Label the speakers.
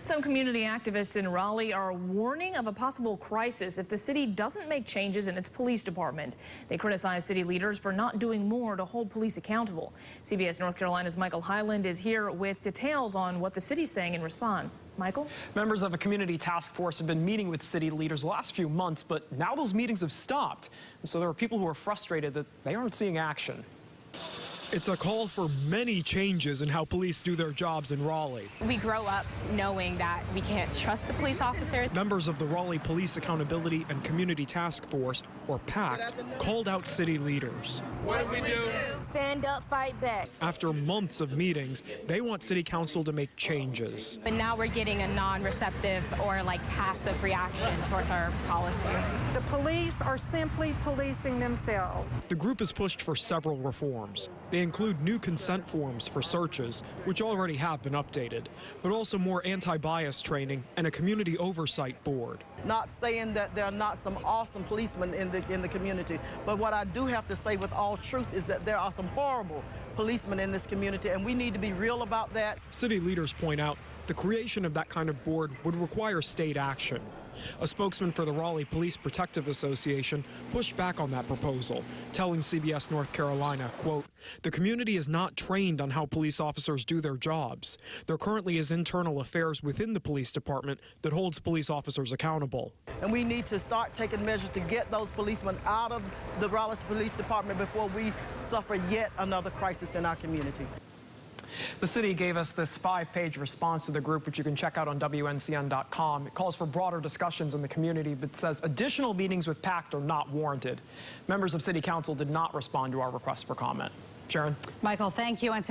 Speaker 1: Some community activists in Raleigh are warning of a possible crisis if the city doesn't make changes in its police department. They criticize city leaders for not doing more to hold police accountable. CBS North Carolina's Michael Highland is here with details on what the city's saying in response. Michael?
Speaker 2: Members of a community task force have been meeting with city leaders the last few months, but now those meetings have stopped. And so there are people who are frustrated that they aren't seeing action.
Speaker 3: It's a call for many changes in how police do their jobs in Raleigh.
Speaker 4: We grow up knowing that we can't trust the police officers.
Speaker 3: Members of the Raleigh Police Accountability and Community Task Force, or PACT, called out city leaders.
Speaker 5: What do we do?
Speaker 6: Stand up, fight back.
Speaker 3: After months of meetings, they want city council to make changes.
Speaker 4: But now we're getting a non-receptive or passive reaction towards our policies.
Speaker 7: The police are simply policing themselves.
Speaker 3: The group has pushed for several reforms. They include new consent forms for searches, which already have been updated, but also more anti-bias training and a community oversight board.
Speaker 5: Not saying that there are not some awesome policemen in the community, but what I do have to say with all truth is that there are some horrible policemen in this community, and we need to be real about that.
Speaker 3: City leaders point out the creation of that kind of board would require state action. A spokesman for the Raleigh Police Protective Association pushed back on that proposal, telling CBS North Carolina, quote, "The community is not trained on how police officers do their jobs. There currently is internal affairs within the police department that holds police officers accountable."
Speaker 5: And we need to start taking measures to get those policemen out of the Raleigh Police Department before we suffer yet another crisis in our community.
Speaker 2: The city gave us this 5-page response to the group, which you can check out on WNCN.com. It calls for broader discussions in the community, but says additional meetings with PACT are not warranted. Members of City Council did not respond to our request for comment. Sharon?
Speaker 8: Michael, thank you. And tonight